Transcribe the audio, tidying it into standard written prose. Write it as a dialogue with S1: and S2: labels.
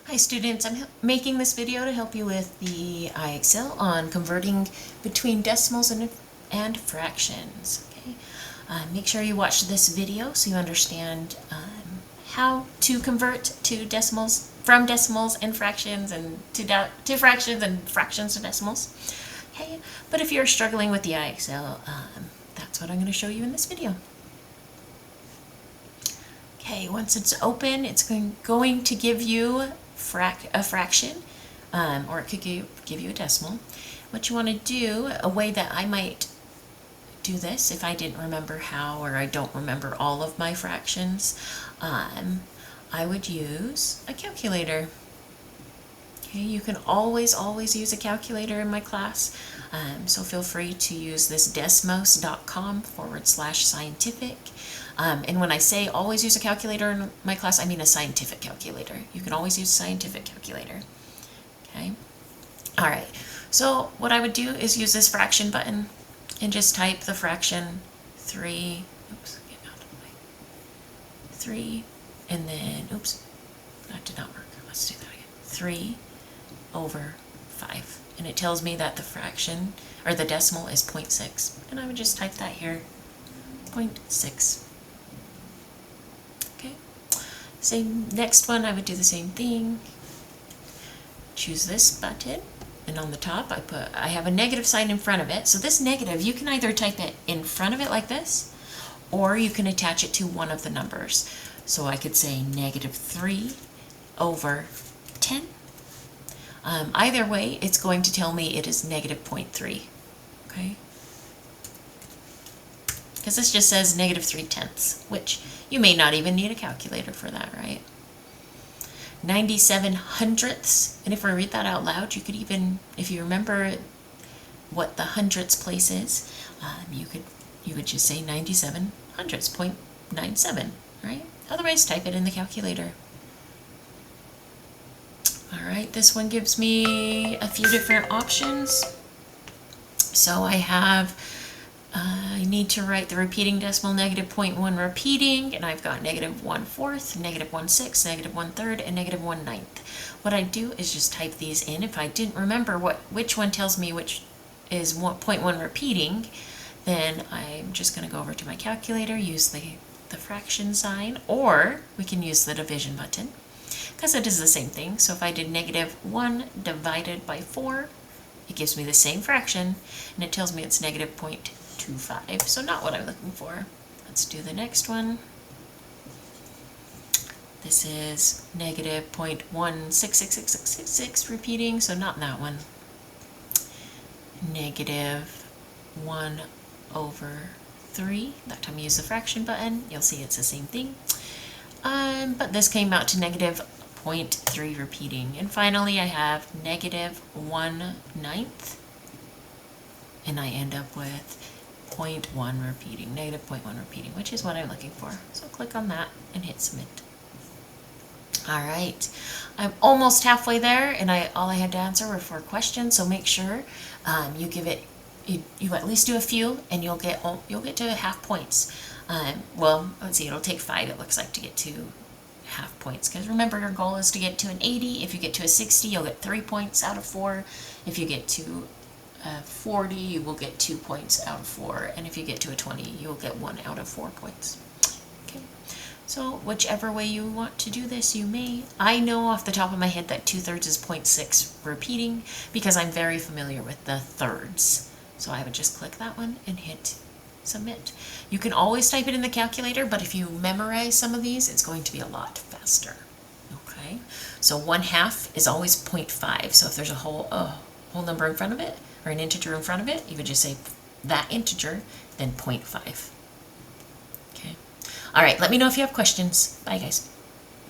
S1: Hi students, I'm making this video to help you with the IXL on converting between decimals and fractions. Okay? Make sure you watch this video so you understand how to convert to decimals, from decimals and fractions, and to fractions and fractions to decimals. Okay? But if you're struggling with the IXL, that's what I'm going to show you in this video. Okay, once it's open, it's going to give you a fraction, or it could give you a decimal. What you want to do, a way that I might do this if I didn't remember how, or I don't remember all of my fractions, I would use a calculator. Okay, you can always use a calculator in my class, so feel free to use this desmos.com/scientific. And when I say always use a calculator in my class, I mean a scientific calculator. You can always use a scientific calculator. Okay. All right. So what I would do is use this fraction button and just type the fraction 3. Oops, get out of the way. 3, and then oops, that did not work. Let's do that again. 3 over 5, and it tells me that the fraction or the decimal is 0.6, and I would just type that here, 0.6. Same, next one I would do the same thing. Choose this button, and on the top I have a negative sign in front of it. So this negative, you can either type it in front of it like this, or you can attach it to one of the numbers. So I could say -3 over 10. Either way, it's going to tell me it is -0.3. Okay? Because this just says -3/10, which you may not even need a calculator for that, right? 97 hundredths, and if I read that out loud, you could even, if you remember what the hundredths place is, you would just say 97 hundredths, 0.97, right? Otherwise, type it in the calculator. All right, this one gives me a few different options. So I have I need to write the repeating decimal -0.1 repeating, and I've got -1/4, -1/6, -1/3, and -1/9. What I do is just type these in. If I didn't remember which one tells me which is 0.1 repeating, then I'm just going to go over to my calculator, use the fraction sign, or we can use the division button, because it is the same thing. So if I did -1 divided by 4, it gives me the same fraction, and it tells me it's -0.25, so not what I'm looking for. Let's do the next one. This is -0.1666666 repeating, so not that one. -1/3. That time I use the fraction button. You'll see it's the same thing. But this came out to -0.3 repeating. And finally I have -1/9, and I end up with 0.1 repeating, -0.1 repeating, which is what I'm looking for. So click on that and hit submit. All right, I'm almost halfway there, and all I had to answer were 4 questions. So make sure you give it, you at least do a few, and you'll get to half points. Well, let's see, it'll take 5, it looks like, to get to half points, because remember, your goal is to get to an 80. If you get to a 60, you'll get 3 points out of 4. If you get to 40, you will get 2 points out of 4, and if you get to a 20, you will get 1 out of 4 points. Okay, so whichever way you want to do this, you may. I know off the top of my head that 2/3 is 0.6 repeating, because I'm very familiar with the thirds. So I would just click that one and hit submit. You can always type it in the calculator, but if you memorize some of these, it's going to be a lot faster. Okay, so 1/2 is always 0.5. So if there's a whole number in front of it, or an integer in front of it, you would just say that integer, then 0.5. Okay. All right, let me know if you have questions. Bye, guys.